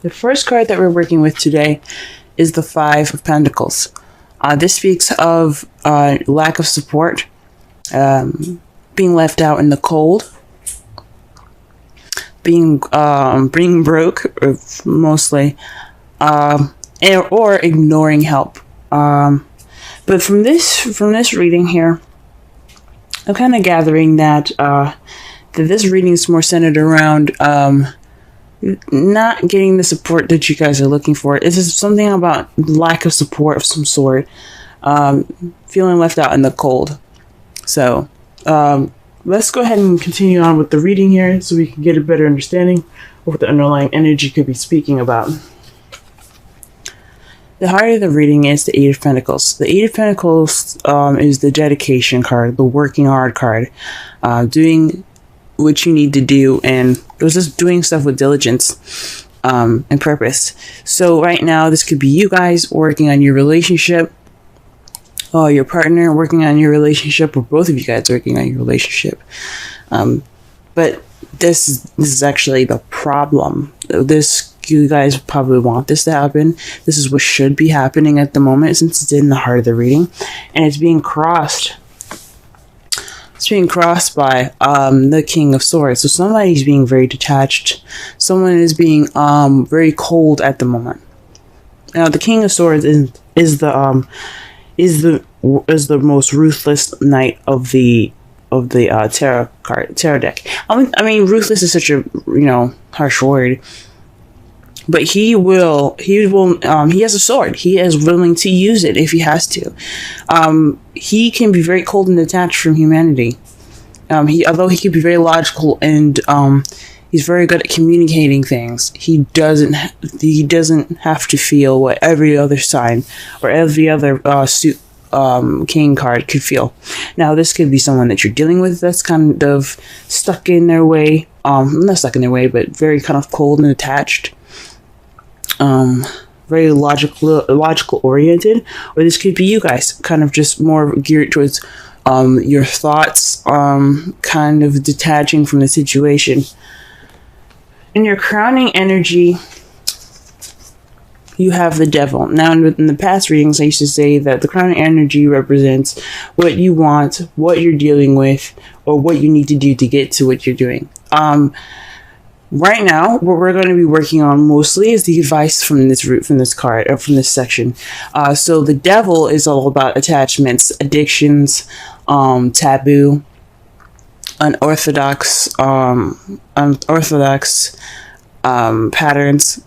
The first card that we're working with today is the Five of Pentacles. This speaks of lack of support, being left out in the cold, being broke, mostly, or ignoring help. But from this reading here, I'm kind of gathering that this reading is more centered around not getting the support that you guys are looking for. This is something about lack of support of some sort, feeling left out in the cold. So let's go ahead and continue on with the reading here so we can get a better understanding of what the underlying energy could be speaking about. The heart of the reading is the Eight of Pentacles. The Eight of Pentacles is the dedication card, the working hard card, doing what you need to do, and it was just doing stuff with diligence and purpose. So right now, this could be you guys working on your relationship, or your partner working on your relationship, or both of you guys working on your relationship. But this is actually the problem. You guys probably want this to happen. This is what should be happening at the moment, since it's in the heart of the reading, and it's being crossed. It's being crossed by the King of Swords. So somebody's being very detached. Someone is being very cold at the moment. Now, the King of Swords is the most ruthless knight of the tarot deck. I mean, ruthless is such a harsh word. But he has a sword. He is willing to use it if he has to. He can be very cold and detached from humanity. Although he can be very logical and he's very good at communicating things, he doesn't have to feel what every other sign or every other king card could feel. Now, this could be someone that you're dealing with that's kind of stuck in their way. Not stuck in their way, but very kind of cold and attached. Very logical oriented, or this could be you guys, kind of just more geared towards your thoughts, kind of detaching from the situation. In your crowning energy, you have the Devil. Now, in the past readings, I used to say that the crowning energy represents what you want, what you're dealing with, or what you need to do to get to what you're doing. Right now, what we're going to be working on mostly is the advice from this card, or from this section. So the Devil is all about attachments, addictions, taboo, unorthodox patterns,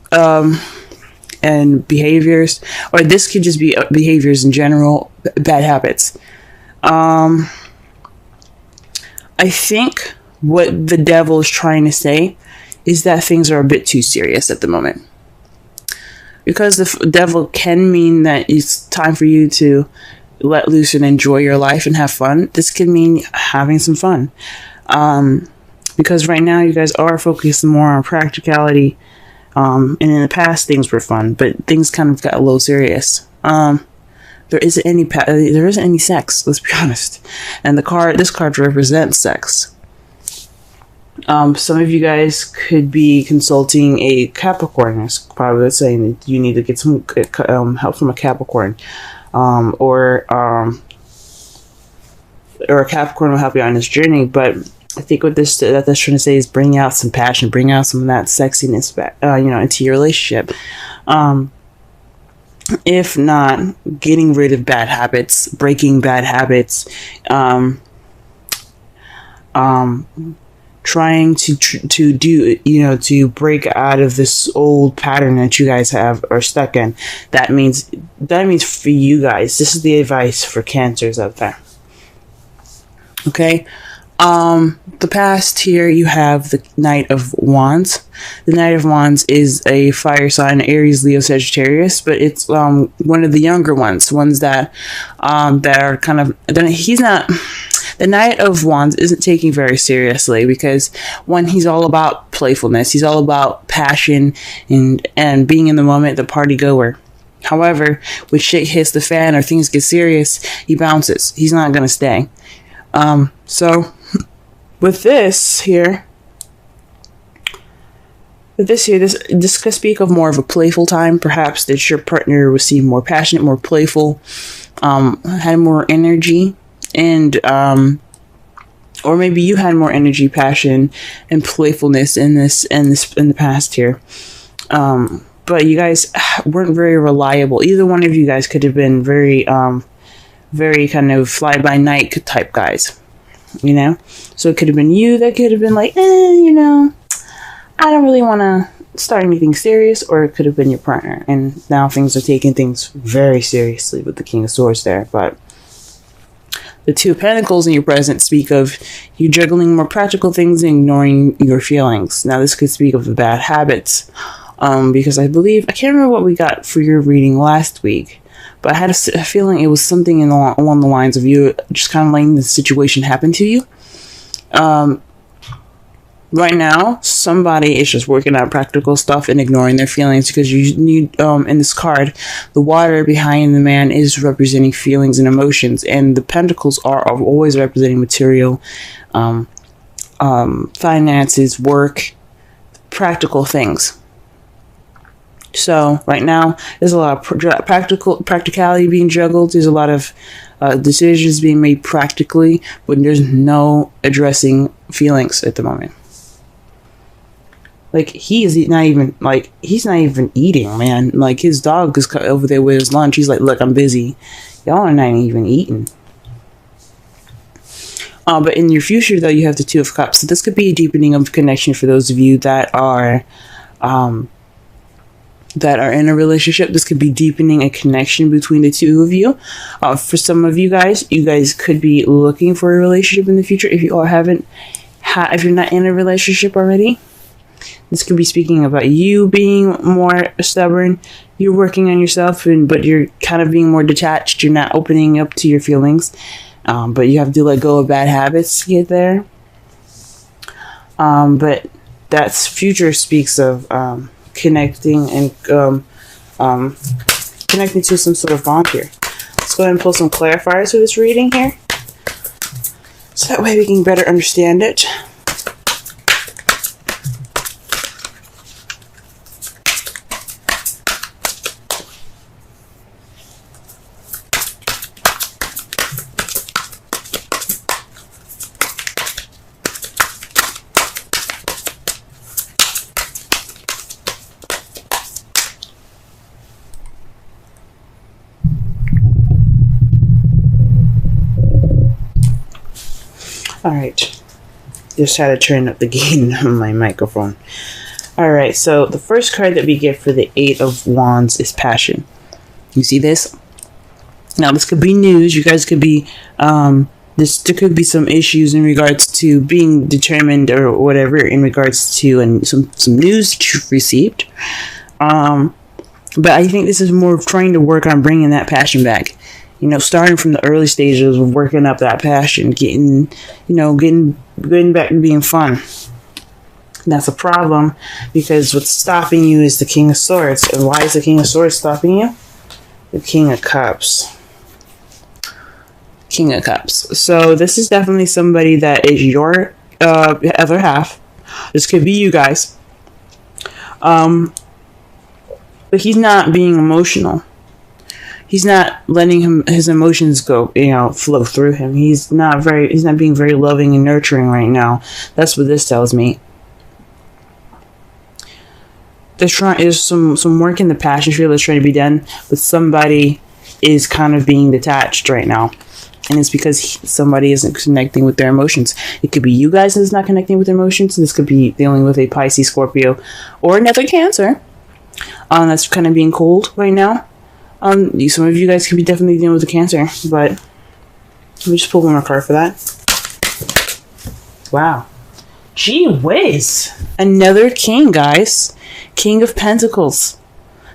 and behaviors, or this could just be behaviors in general, bad habits. I think what the Devil is trying to say is that things are a bit too serious at the moment. Because the Devil can mean that it's time for you to let loose and enjoy your life and have fun. This can mean having some fun. Because right now you guys are focused more on practicality. And in the past things were fun, but things kind of got a little serious. There isn't any sex, let's be honest. And this card represents sex. Some of you guys could be consulting a Capricorn. It's probably saying that you need to get some help from a Capricorn, or a Capricorn will help you on this journey. But I think what that's trying to say is bring out some passion, bring out some of that sexiness back, into your relationship. If not, getting rid of bad habits, breaking bad habits, trying to do, to break out of this old pattern that you guys are stuck in. That means for you guys, this is the advice for Cancers out there. Okay. The past here, you have the Knight of Wands. The Knight of Wands is a fire sign, Aries, Leo, Sagittarius, but it's one of the younger ones that are kind of, he's not, the Knight of Wands isn't taking very seriously, because one, he's all about playfulness, he's all about passion and being in the moment, the party goer. However, when shit hits the fan or things get serious, he bounces. He's not gonna stay. So with this here, But this year, this could speak of more of a playful time. Perhaps that your partner was seem more passionate, more playful, had more energy, and or maybe you had more energy, passion, and playfulness in the past here. But you guys weren't very reliable. Either one of you guys could have been very kind of fly by night type guys, you know. So it could have been you that could have been like, you know, I don't really want to start anything serious, or it could have been your partner, and now things are taking things very seriously with the King of Swords there. But the Two of Pentacles in your present speak of you juggling more practical things and ignoring your feelings. Now this could speak of the bad habits, because I can't remember what we got for your reading last week, but I had a feeling it was something along the lines of you just kind of letting the situation happen to you. Right now, somebody is just working out practical stuff and ignoring their feelings, because you need, in this card, the water behind the man is representing feelings and emotions, and the pentacles are always representing material, finances, work, practical things. So right now, there's a lot of practicality being juggled. There's a lot of decisions being made practically, but there's no addressing feelings at the moment. Like, he's not even eating, man. Like, his dog is over there with his lunch. He's like, look, I'm busy. Y'all are not even eating. But in your future, though, you have the Two of Cups. So this could be a deepening of connection for those of you that are in a relationship. This could be deepening a connection between the two of you. For some of you guys could be looking for a relationship in the future. If you if you're not in a relationship already, this could be speaking about you being more stubborn. You're working on yourself, but you're kind of being more detached. You're not opening up to your feelings, but you have to let go of bad habits to get there. But that's future speaks of connecting and connecting to some sort of bond here. Let's go ahead and pull some clarifiers for this reading here, so that way we can better understand it. Alright, just had to turn up the gain on my microphone. Alright, so the first card that we get for the Eight of Wands is Passion. You see this? Now this could be news. You guys could be, there could be some issues in regards to being determined or whatever in regards to some news that you've received. But I think this is more trying to work on bringing that passion back. You know, starting from the early stages of working up that passion, getting back to being fun. And that's a problem, because what's stopping you is the King of Swords. And why is the King of Swords stopping you? The King of Cups. King of Cups. So this is definitely somebody that is your other half. This could be you guys. But he's not being emotional. He's not letting his emotions go, flow through him. He's not being very loving and nurturing right now. That's what this tells me. There's some work in the passion field that's trying to be done, but somebody is kind of being detached right now. And it's because somebody isn't connecting with their emotions. It could be you guys that's not connecting with their emotions. This could be dealing with a Pisces, Scorpio, or another Cancer. That's kind of being cold right now. Some of you guys could be definitely dealing with a Cancer, but let me just pull one more card for that. Wow. Gee whiz. Another king, guys. King of Pentacles.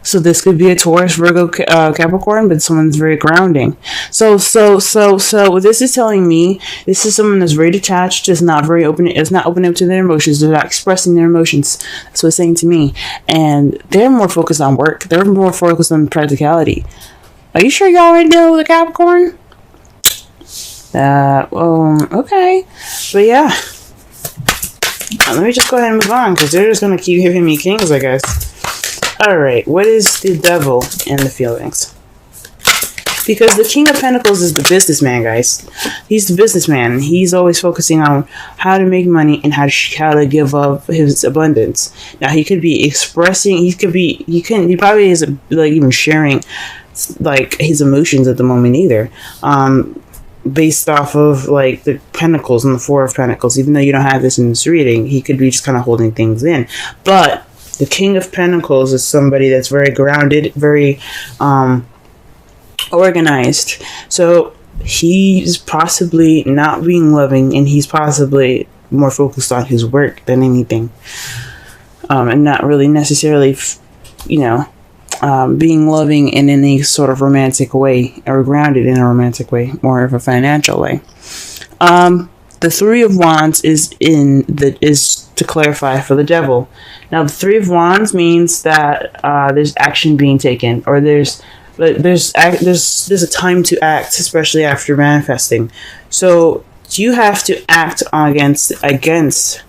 So this could be a Taurus, Virgo, Capricorn, but someone's very grounding. So what this is telling me, this is someone that's very detached, is not very open, is not open up to their emotions, they're not expressing their emotions. That's what it's saying to me. And they're more focused on work. They're more focused on practicality. Are you sure y'all already dealing with a Capricorn? Okay. But yeah. Let me just go ahead and move on, because they're just going to keep giving me kings, I guess. Alright, what is the devil in the feelings? Because the King of Pentacles is the businessman, guys. He's the businessman. He's always focusing on how to make money and how to give up his abundance. Now, he could be expressing, he probably isn't like even sharing like his emotions at the moment either. Based off of like the Pentacles and the Four of Pentacles, even though you don't have this in this reading, he could be just kind of holding things in. But the King of Pentacles is somebody that's very grounded, very organized. So he's possibly not being loving, and he's possibly more focused on his work than anything, and not really necessarily, being loving in any sort of romantic way, or grounded in a romantic way, more of a financial way. The Three of Wands is to clarify for the devil. Now, the Three of Wands means that there's action being taken, or there's a time to act, especially after manifesting. So you have to act against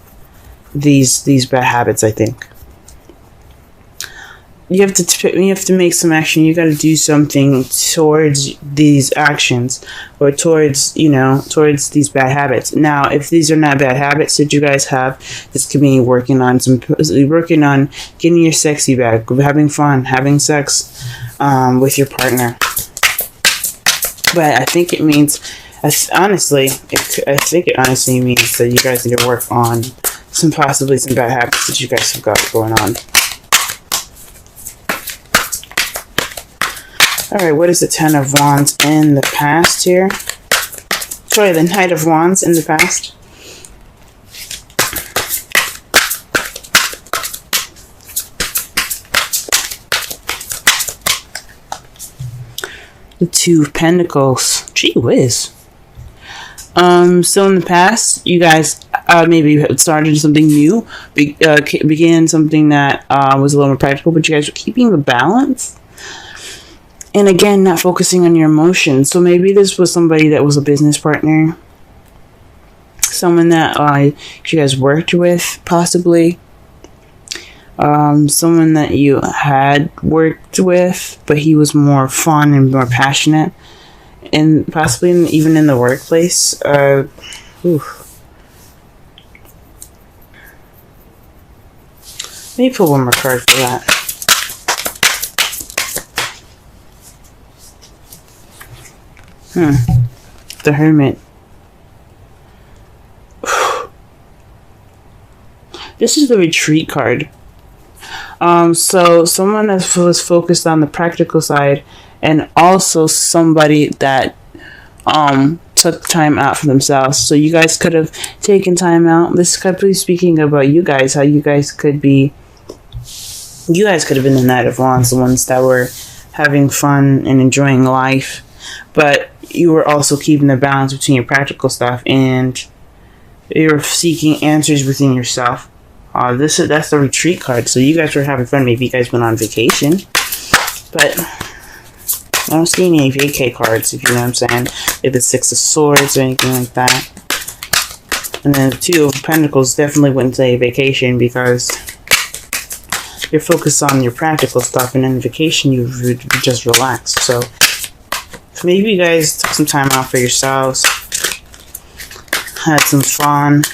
these bad habits. I think you have to make some action. You got to do something towards these actions, or towards these bad habits. Now, if these are not bad habits that you guys have, this could be working on getting your sexy back, having fun, having sex with your partner. But I think it means, I think it honestly means that you guys need to work on possibly some bad habits that you guys have got going on. Alright, what is the Ten of Wands in the past here? Sorry, the Knight of Wands in the past. The Two of Pentacles. Gee whiz. So in the past, you guys maybe started something new, began something that was a little more practical, but you guys were keeping the balance. And again, not focusing on your emotions. So maybe this was somebody that was a business partner. Someone that you guys worked with, possibly. Someone that you had worked with, but he was more fun and more passionate. And possibly even in the workplace. Let me pull one more card for that. The Hermit. This is the Retreat card. So someone that was focused on the practical side, and also somebody that took time out for themselves. So you guys could have taken time out. This could be speaking about you guys, how you guys could have been the Knight of Wands, the ones that were having fun and enjoying life, but you were also keeping the balance between your practical stuff, and you're seeking answers within yourself. That's the Retreat card. So you guys were having fun. Maybe you guys went on vacation, but I don't see any vacay cards, if you know what I'm saying. Like the Six of Swords or anything like that. And then the Two of Pentacles definitely wouldn't say vacation, because you're focused on your practical stuff, and in vacation you would just relax. So maybe you guys took some time out for yourselves, had some fun,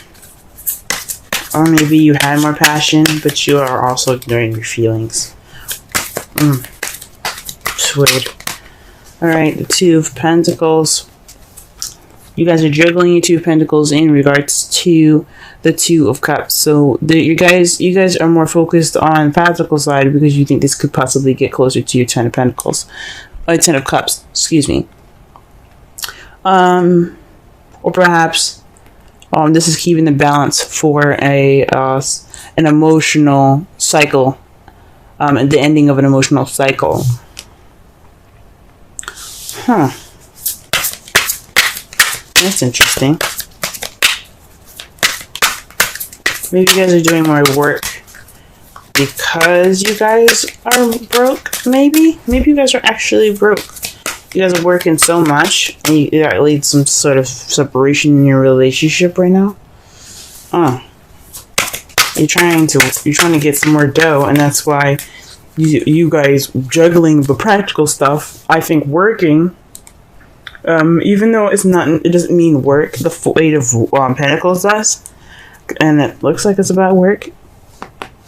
or maybe you had more passion, but you are also ignoring your feelings. Sweet. Alright, the Two of Pentacles. You guys are juggling your Two of Pentacles in regards to the Two of Cups. So you guys are more focused on the practical side, because you think this could possibly get closer to your Ten of Pentacles. Ten of Cups, excuse me. Or perhaps this is keeping the balance for an emotional cycle, the ending of an emotional cycle. That's interesting. Maybe you guys are doing more work because you guys are broke, maybe? Maybe you guys are actually broke. You guys are working so much, and that leads some sort of separation in your relationship right now. you're trying to get some more dough, and that's why you guys juggling the practical stuff. I think working, even though it doesn't mean work. The Eight of Pentacles does, and it looks like it's about work.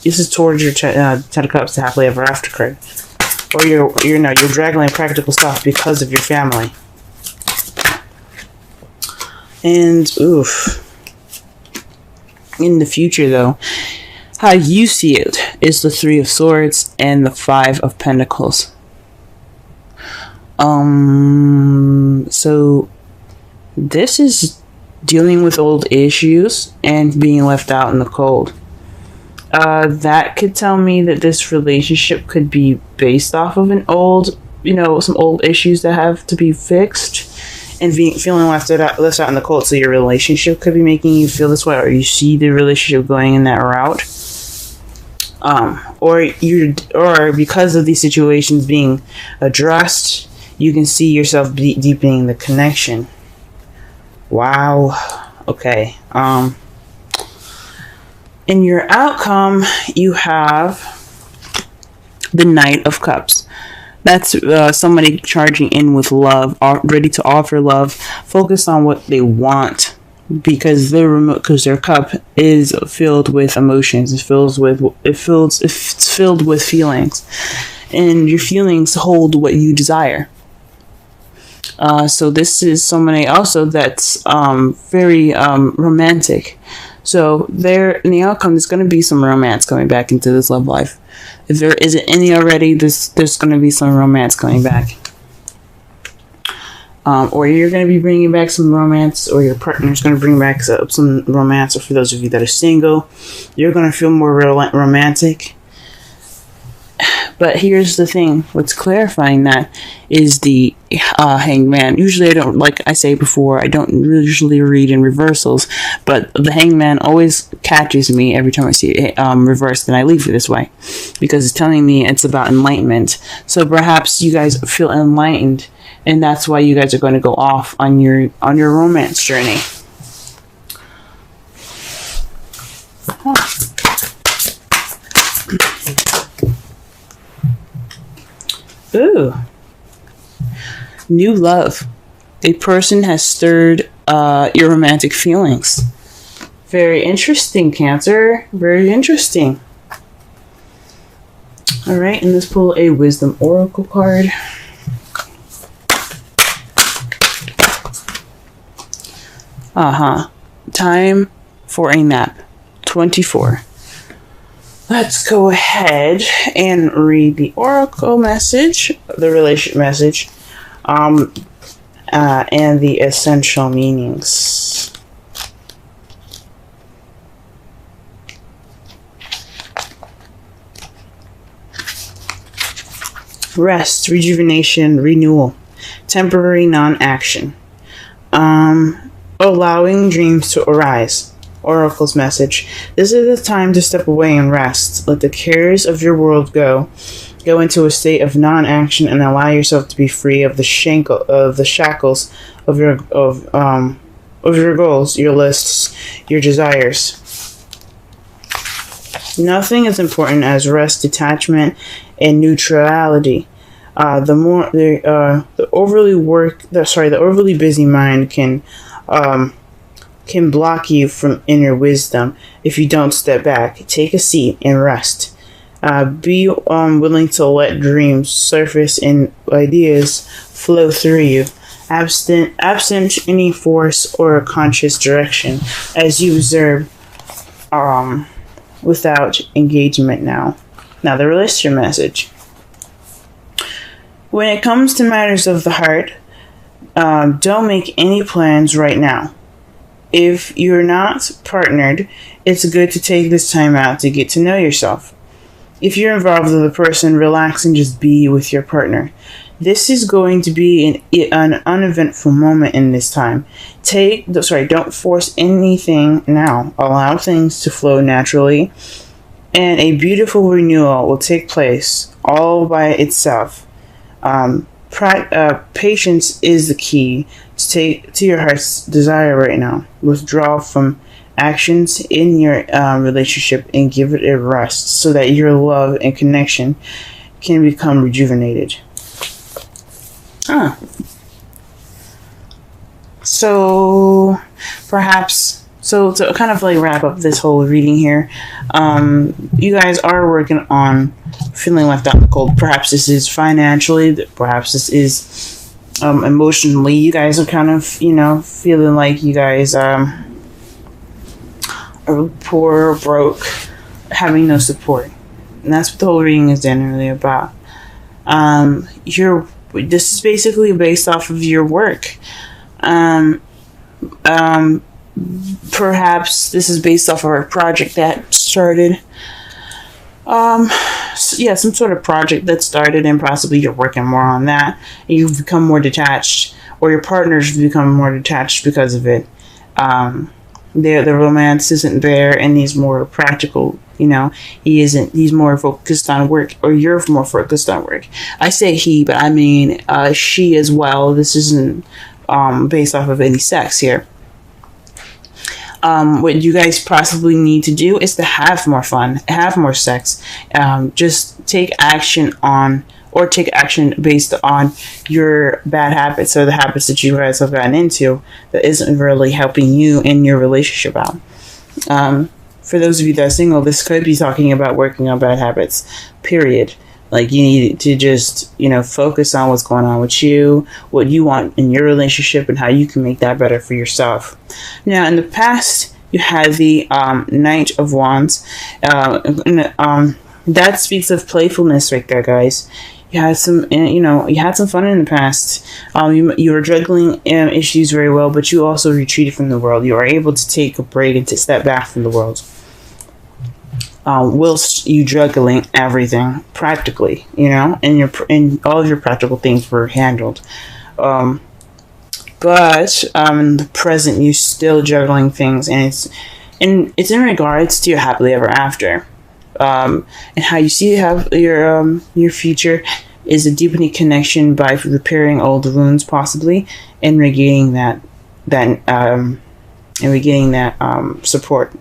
This is towards your Ten of Cups, the happily ever after card, or you're juggling practical stuff because of your family. And oof. In the future, though, how you see it is the Three of Swords and the Five of Pentacles. So this is dealing with old issues and being left out in the cold. That could tell me that this relationship could be based off of some old issues that have to be fixed. And feeling left out in the cold, so your relationship could be making you feel this way, or you see the relationship going in that route, or because of these situations being addressed, you can see yourself deepening the connection. Wow. Okay. In your outcome, you have the Knight of Cups. That's somebody charging in with love, ready to offer love, focused on what they want, because their cup is filled with emotions. It's filled with feelings, and your feelings hold what you desire. So this is somebody also that's very romantic. So there, in the outcome, there's going to be some romance coming back into this love life. If there isn't any already, there's going to be some romance coming back. Or you're going to be bringing back some romance, or your partner's going to bring back some romance. Or for those of you that are single, you're going to feel more romantic. But here's the thing. What's clarifying that is the Hanged Man. Usually I don't, like I say before, I don't usually read in reversals, but the Hanged Man always catches me every time I see it reversed, and I leave it this way because it's telling me it's about enlightenment. So perhaps you guys feel enlightened, and that's why you guys are going to go off on your romance journey. Ooh. New love. A person has stirred your romantic feelings. Very interesting, Cancer. Very interesting. Alright, and let's pull a Wisdom Oracle card. Time for a nap. 24. Let's go ahead and read the Oracle message, the relationship message, and the essential meanings. Rest, rejuvenation, renewal, temporary non-action, allowing dreams to arise. Oracle's message. This is the time to step away and rest. Let the cares of your world go. Go into a state of non-action and allow yourself to be free of the shackles of your goals, your lists, your desires. Nothing is important as rest, detachment, and neutrality. The overly busy mind can block you from inner wisdom if you don't step back, take a seat, and rest. Be willing to let dreams surface and ideas flow through you, absent any force or conscious direction, as you observe without engagement now. Now, the relationship message. When it comes to matters of the heart, don't make any plans right now. If you're not partnered, it's good to take this time out to get to know yourself. If you're involved with a person, relax and just be with your partner. This is going to be an uneventful moment in this time. Don't force anything now. Allow things to flow naturally, and a beautiful renewal will take place all by itself. Patience is the key to your heart's desire right now. Withdraw from actions in your relationship and give it a rest so that your love and connection can become rejuvenated. So perhaps, so to kind of like wrap up this whole reading here, you guys are working on feeling left out in the cold. Perhaps this is financially, perhaps this is emotionally. You guys are kind of, feeling like you guys are poor or broke, having no support. And that's what the whole reading is generally about. This is basically based off of your work. Perhaps this is based off of a project that started. Some sort of project that started, and possibly you're working more on that. And you've become more detached, or your partner's become more detached because of it. The romance isn't there, and he's more practical. He's more focused on work, or you're more focused on work. I say he, but I mean she as well. This isn't based off of any sex here. What you guys possibly need to do is to have more fun, have more sex. Just take action based on your bad habits, or the habits that you guys have gotten into that isn't really helping you in your relationship out. For those of you that are single, this could be talking about working on bad habits, period. Like, you need to just, focus on what's going on with you, what you want in your relationship, and how you can make that better for yourself. Now, in the past, you had the Knight of Wands. That speaks of playfulness right there, guys. You had some, you had some fun in the past. You were juggling issues very well, but you also retreated from the world. You were able to take a break and to step back from the world. Whilst you juggling everything practically, and all of your practical things were handled. But in the present, you're still juggling things, and it's in regards to your happily ever after. And how you see your future is a deepening connection by repairing old wounds, possibly, and regaining that support.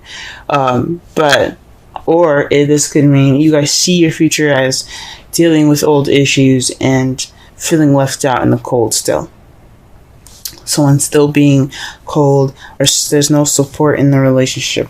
Or this could mean you guys see your future as dealing with old issues and feeling left out in the cold still. Someone still being cold, or there's no support in the relationship.